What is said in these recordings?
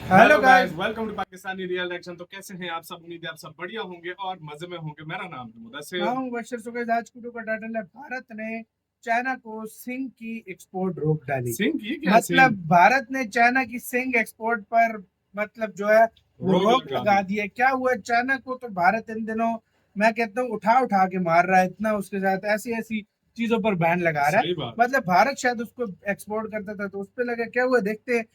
Hello guys. Welcome to Pakistani real action. तो कैसे हैं आप सब? उम्मीद है आप सब बढ़िया होंगे और मजे में होंगे। मेरा नाम है मुदस्सिर। हाँ, मुबशर सो गाइस, आज वीडियो का टाइटल है भारत ने चाइना को सिंग की एक्सपोर्ट रोक डाली। सिंह की क्या? मतलब भारत ने चाइना की सिंग एक्सपोर्ट पर मतलब जो है वो रोक लगा दी है। क्या हुआ चाइना को? तो भारत इन दिनों मैं कहता हूँ उठा उठा के मार रहा है, इतना उसके साथ ऐसी ऐसी चीजों पर बैन लगा रहा है। मतलब भारत शायद उसको एक्सपोर्ट करता था तो उस पर लगा। क्या हुआ देखते हैं।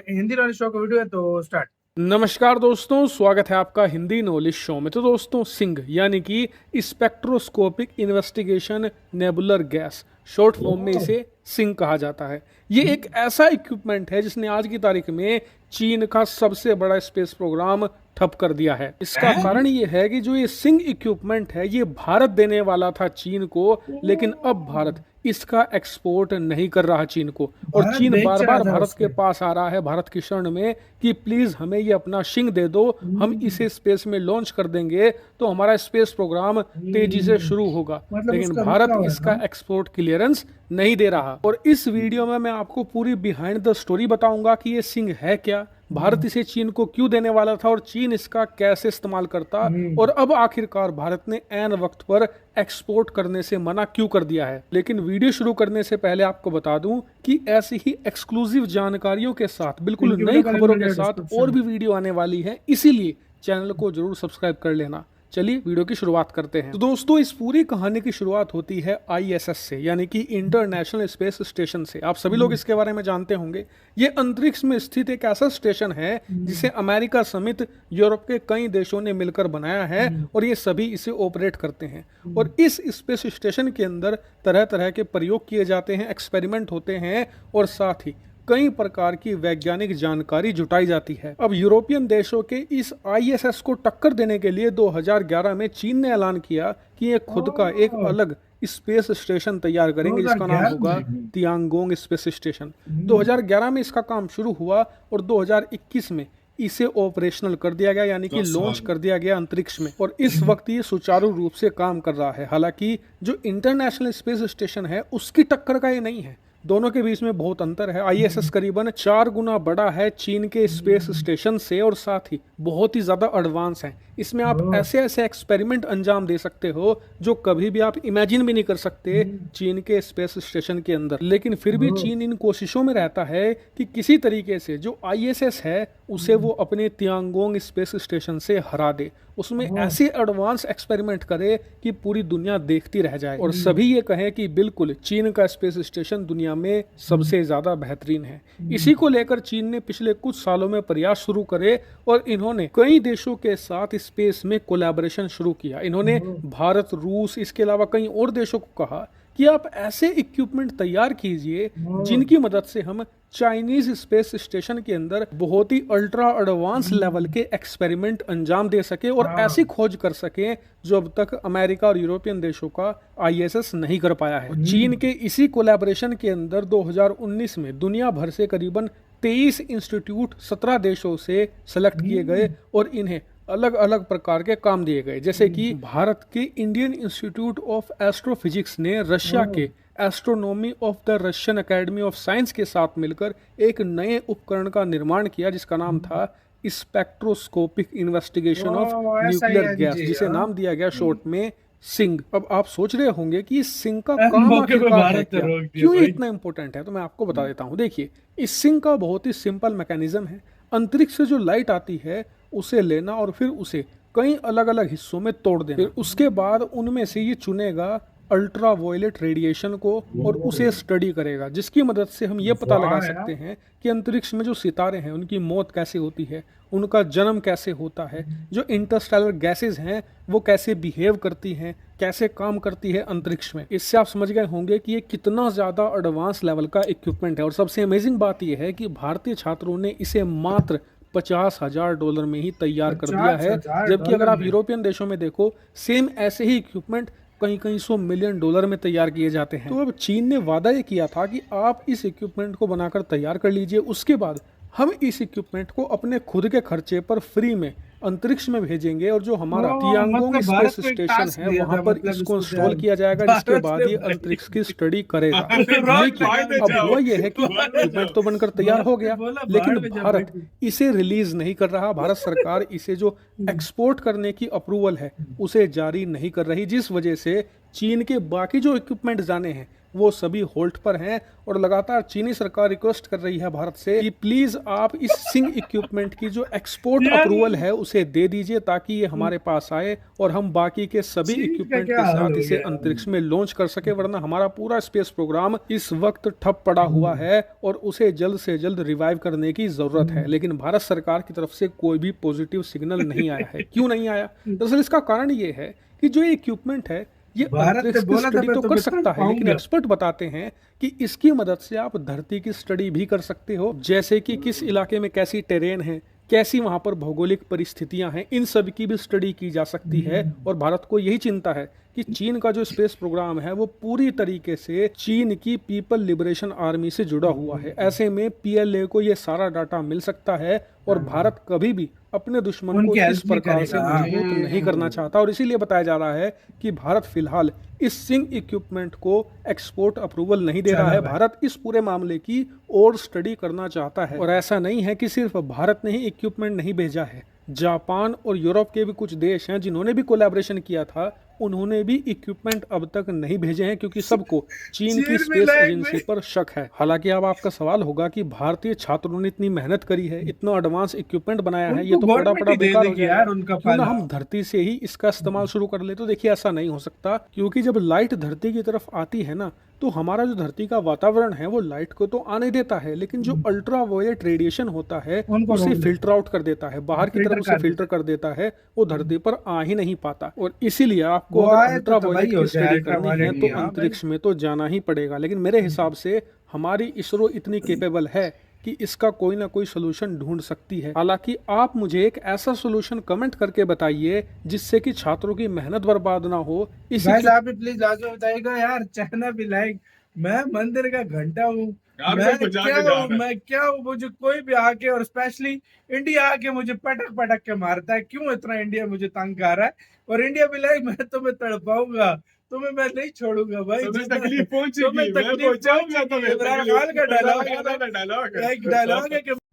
हिंदी वाले शो का वीडियो है तो स्टार्ट। नमस्कार दोस्तों, स्वागत है आपका हिंदी नॉलेज शो में। तो दोस्तों, सिंग यानी कि spectroscopic investigation nebular gas, short form में इसे सिंग कहा जाता है। ये एक ऐसा इक्विपमेंट है जिसने आज की तारीख में चीन का सबसे बड़ा स्पेस प्रोग्राम ठप कर दिया है। इसका कारण ये है कि जो ये सिंग इक्विपमेंट है ये भारत देने वाला था चीन को, लेकिन अब भारत इसका एक्सपोर्ट नहीं कर रहा चीन को। और चीन बार बार भारत के पास आ रहा है, भारत की शरण में, कि प्लीज हमें ये अपना सिंग दे दो, हम इसे स्पेस में लॉन्च कर देंगे तो हमारा स्पेस प्रोग्राम तेजी से शुरू होगा। लेकिन भारत इसका एक्सपोर्ट क्लियरेंस नहीं दे रहा। और इस वीडियो में मैं आपको पूरी बिहाइंड द स्टोरी बताऊंगा कि ये सिंग है क्या, भारत इसे चीन को क्यों देने वाला था और चीन इसका कैसे इस्तेमाल करता, और अब आखिरकार भारत ने ऐन वक्त पर एक्सपोर्ट करने से मना क्यों कर दिया है। लेकिन वीडियो शुरू करने से पहले आपको बता दूं कि ऐसी ही एक्सक्लूसिव जानकारियों के साथ, बिल्कुल नई खबरों के साथ और भी वीडियो आने वाली है, इसीलिए चैनल को जरूर सब्सक्राइब कर लेना। चलिए वीडियो की शुरुआत करते हैं। तो दोस्तों, इस पूरी कहानी की शुरुआत होती है आईएसएस से, यानी कि इंटरनेशनल स्पेस स्टेशन से। आप सभी लोग इसके बारे में जानते होंगे। ये अंतरिक्ष में स्थित एक ऐसा स्टेशन है जिसे अमेरिका समेत यूरोप के कई देशों ने मिलकर बनाया है और ये सभी इसे ऑपरेट करते हैं। और इस स्पेस स्टेशन के अंदर तरह तरह के प्रयोग किए जाते हैं, एक्सपेरिमेंट होते हैं और साथ ही कई प्रकार की वैज्ञानिक जानकारी जुटाई जाती है। अब यूरोपियन देशों के इस आईएसएस को टक्कर देने के लिए 2011 में चीन ने ऐलान किया कि ये खुद का एक अलग स्पेस स्टेशन तैयार करेंगे जिसका नाम होगा तियांगोंग स्पेस स्टेशन। 2011 में इसका काम शुरू हुआ और 2021 में इसे ऑपरेशनल कर दिया गया, यानी कि लॉन्च कर दिया गया अंतरिक्ष में। और इस वक्त ये सुचारू रूप से काम कर रहा है। हालांकि जो इंटरनेशनल स्पेस स्टेशन है उसकी टक्कर का ये नहीं है, दोनों के बीच में बहुत अंतर है। आईएसएस करीबन 4 गुना बड़ा है चीन के स्पेस स्टेशन से और साथ ही बहुत ही ज्यादा एडवांस है। इसमें आप ऐसे ऐसे एक्सपेरिमेंट अंजाम दे सकते हो जो कभी भी आप इमेजिन भी नहीं कर सकते चीन के स्पेस स्टेशन के अंदर। लेकिन फिर भी चीन इन कोशिशों में रहता है कि किसी तरीके से जो आईएसएस है उसे वो अपने तियांगोंग स्पेस स्टेशन से हरा दे, उसमें ऐसे एडवांस एक्सपेरिमेंट करे कि पूरी दुनिया देखती रह जाए और सभी ये कहें कि बिल्कुल चीन का स्पेस स्टेशन दुनिया में सबसे ज्यादा बेहतरीन है। इसी को लेकर चीन ने पिछले कुछ सालों में प्रयास शुरू करे और इन्होंने कई देशों के साथ स्पेस में कोलैबोरेशन शुरू किया। इन्होंने भारत, रूस, इसके अलावा कई और देशों को कहा कि आप ऐसे इक्विपमेंट तैयार कीजिए जिनकी मदद से हम चाइनीज स्पेस स्टेशन के अंदर बहुत ही अल्ट्रा एडवांस लेवल के एक्सपेरिमेंट अंजाम दे सके और ऐसी खोज कर सके जो अब तक अमेरिका और यूरोपियन देशों का आईएसएस नहीं कर पाया है। चीन के इसी कोलैबोरेशन के अंदर 2019 में दुनिया भर से करीबन 23 इंस्टीट्यूट 17 देशों से सेलेक्ट किए गए और इन्हें अलग अलग प्रकार के काम दिए गए। जैसे कि भारत के इंडियन इंस्टीट्यूट ऑफ एस्ट्रोफिजिक्स ने रशिया के astronomy of the Russian academy of science के साथ मिलकर एक नए उपकरण का निर्माण किया जिसका नाम था spectroscopic investigation of nuclear gas, जिसे नाम दिया गया शॉर्ट में सिंग। अब आप सोच रहे होंगे कि इस सिंग का काम आखिरकार है क्या, क्यों ये इतना इंपॉर्टेंट है? तो मैं आपको बता देता हूँ। देखिए, इस सिंग का बहुत ही सिंपल मैकेनिज्म है। अंतरिक्ष से जो लाइट आती है उसे लेना और फिर उसे कई अलग अलग हिस्सों में तोड़ देना। फिर उसके बाद उनमें से ये चुनेगा अल्ट्रा वायलेट रेडिएशन को और उसे स्टडी करेगा, जिसकी मदद से हम ये पता लगा सकते हैं कि अंतरिक्ष में जो सितारे हैं उनकी मौत कैसे होती है, उनका जन्म कैसे होता है, जो इंटरस्टेलर गैसेज हैं वो कैसे बिहेव करती हैं, कैसे काम करती है अंतरिक्ष में। इससे आप समझ गए होंगे कि ये कितना ज़्यादा एडवांस लेवल का इक्विपमेंट है। और सबसे अमेजिंग बात यह है कि भारतीय छात्रों ने इसे मात्र $50,000 में ही तैयार कर दिया है, जबकि अगर आप यूरोपियन देशों में देखो सेम ऐसे ही इक्विपमेंट कहीं कहीं $100 मिलियन में तैयार किए जाते हैं। तो अब चीन ने वादा ये किया था कि आप इस इक्विपमेंट को बनाकर तैयार कर लीजिए, उसके बाद हम इस इक्विपमेंट को अपने खुद के खर्चे पर फ्री में अंतरिक्ष में भेजेंगे और जो हमारा ओ, तियांगोंग मतलब भारत स्पेस को एक स्टेशन टास्क है दिया वहां था, पर मतलब इसको इसको इंस्टॉल किया जाएगा, जिसके भारत बाद से ये भाई। अंतरिक्ष की स्टडी करेगा। रोज लेकिन बाहर में अब जाओ, हुआ यह है कि बाहर में इक्विपमेंट जाओ। तो बनकर तैयार हो गया, बोला लेकिन बाहर में जा भारत भाई। इसे रिलीज नहीं कर रहा। भारत सरकार इसे जो एक्सपोर्ट करने की अप्रूवल है उसे जारी नहीं कर रही, जिस वजह से चीन के बाकी जो इक्विपमेंट जाने हैं वो सभी होल्ड पर हैं। और लगातार चीनी सरकार रिक्वेस्ट कर रही है भारत से कि प्लीज आप इस सिंग इक्विपमेंट की जो एक्सपोर्ट यार, अप्रूवल है उसे दे दीजिए, ताकि ये हमारे पास आए और हम बाकी के सभी चीन का इक्विपमेंट क्या के हाल साथ हो इसे गया? अंतरिक्ष में लॉन्च कर सके, वरना हमारा पूरा स्पेस प्रोग्राम इस वक्त ठप पड़ा हुआ है और उसे जल्द से जल्द रिवाइव करने की जरूरत है। लेकिन भारत सरकार की तरफ से कोई भी पॉजिटिव सिग्नल नहीं आया है। क्यों नहीं आया? दरअसल इसका कारण ये है कि जो ये इक्विपमेंट है ये भारत ने अंतरिक्ष की बोला था स्टडी मैं तो तो कर बता सकता है, लेकिन पाऊंगा। एक्सपर्ट बताते हैं कि इसकी मदद से आप धरती की स्टडी भी कर सकते हो, जैसे कि किस इलाके में कैसी टेरेन है, कैसी वहां पर भौगोलिक परिस्थितियां हैं, इन सब की भी स्टडी की जा सकती है। और भारत को यही चिंता है कि चीन का जो स्पेस प्रोग्राम है वो पूरी तरीके से चीन की पीपल लिबरेशन आर्मी से जुड़ा हुआ है। ऐसे में पीएलए को ये सारा डाटा मिल सकता है और भारत कभी भी अपने दुश्मन को उनकी इस हेल्प नहीं प्रकार से करेगा। मजबूत नहीं करना चाहता, और इसीलिए बताया जा रहा है कि भारत फिलहाल इस सिंग इक्विपमेंट को एक्सपोर्ट अप्रूवल नहीं दे रहा है। भारत इस पूरे मामले की और स्टडी करना चाहता है। और ऐसा नहीं है कि सिर्फ भारत ने ही इक्विपमेंट नहीं भेजा है, जापान और यूरोप के भी कुछ देश हैं जिन्होंने भी कोलैबोरेशन किया था, उन्होंने भी इक्विपमेंट अब तक नहीं भेजे हैं, क्योंकि सबको चीन की स्पेस एजेंसी पर शक है। हालांकि अब आपका सवाल होगा कि भारतीय छात्रों ने इतनी मेहनत करी है, इतना एडवांस इक्विपमेंट बनाया है, ये तो बड़ा बड़ा बेकार हो जाएगा, यार उनका क्यों ना पाला। हम धरती से ही इसका इस्तेमाल शुरू कर ले। तो देखिए ऐसा नहीं हो सकता, क्योंकि जब लाइट धरती की तरफ आती है ना, तो हमारा जो धरती का वातावरण है वो लाइट को तो आने देता है, लेकिन जो अल्ट्रा वायलेट रेडिएशन होता है उनको उसे रोक फिल्टर आउट कर देता है, बाहर की तरफ उसे फिल्टर कर देता है, वो धरती पर आ ही नहीं पाता। और इसीलिए आपको वो अगर आए तो अल्ट्रा तबाही वायलेट हो की जाए, स्टडी अल्ट्रा करनी है वायलेट तो की, हाँ अंतरिक्ष में तो जाना ही पड़ेगा। लेकिन मेरे हिसाब से हमारी इसरो इतनी केपेबल है कि इसका कोई ना कोई सोल्यूशन ढूंढ सकती है। हालांकि आप मुझे एक ऐसा सोल्यूशन कमेंट करके बताइए जिससे कि छात्रों की मेहनत बर्बाद ना हो। इसी गाइस आप भी प्लीज लाजो बताइएगा यार, चाइना भी लाइक मैं मंदिर का घंटा हूँ, यार मैं मेरे को जाके क्या जाना हूँ, है। मैं क्या हूँ, मुझे कोई भी आके और स्पेशली इंडिया आके मुझे पटक पटक के मारता है। क्यों इतना इंडिया मुझे तंग कर रहा है? और इंडिया भी लाइक मैं तुम्हें तड़पाऊंगा, तुम्हें मैं नहीं छोड़ूंगा भाई। तुम्हें जितना- तकलीफ पहुंचेगी, तुम्हें मैं तकलीफ पहुंचाऊंगा पहुंचेगी। तुम्हें इमरान तकलीफ। खान का डायलॉग है ना, डायलॉग है। एक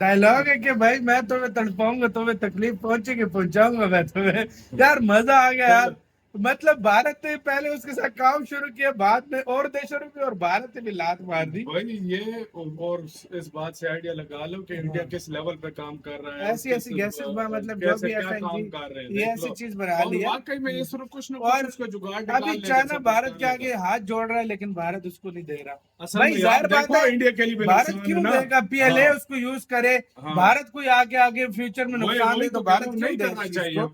डायलॉग है कि भाई मैं तुम्हें तड़पाऊंगा, तुम्हें तकलीफ पहुंचेगी, पहुंचाऊंगा मैं तुम्हें। यार मजा आ गया यार। मतलब भारत ने पहले उसके साथ काम शुरू किया, बाद में और देशों ने भी, और भारत ने भी लात मार दी। भाई ये और इस बात से आइडिया लगा लो कि इंडिया किस लेवल पे काम कर रहा है, ऐसी ऐसी गैसेस मतलब जो कैसे भी क्या ऐसा काम कर रहे हैं, ये देख ऐसी लो। चीज बना और ली है। वाकई में ये सिर्फ कुछ ना और कुछ उसको जुगाड़ निकाल अभी लेगा चाइना सब भारत कुछ के आगे करने का। हाथ जोड़ रहा है, लेकिन भारत उसको नहीं दे रहा। असल भाई में जाहिर यार बात देखो है, इंडिया के लिए भी भारत नुकसान है क्यों ना। देगा? पीएलए हाँ। उसको यूज करे, हाँ। भारत को आगे आगे फ्यूचर में नुकसान दे, तो भारत क्यों नहीं दे करना इस चीज चाहिए। को?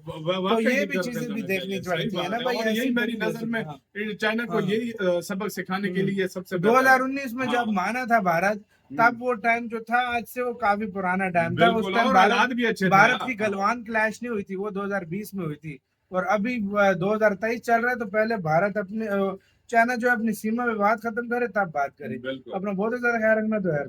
तो ये भी चीजें भी देखनी पड़ती है ना भाई। और यही ऐसी मेरी नहीं हो नजर में सकता। चाइना को हाँ। यही सबक सिखाने के लिए सबसे बेहतर है। 2019 में जब हाँ। माना था भारत, तब वो टाइम जो था आज से वो काफी पुराना टाइम था। उस बिल्कुल, टाइम और हालात भी अच्छे थे। भारत की हाँ। गलवान क्लैश नहीं हुई थी, वो 2020 में हुई थी। और अभी 2023 चल रहा है, तो पहले भारत अपने चाइना जो है अपनी सीमा विवाद खत्म करे तब बात करे। बिल्कुल। अपना बहुत ज्यादा ख्याल रखना तो यार।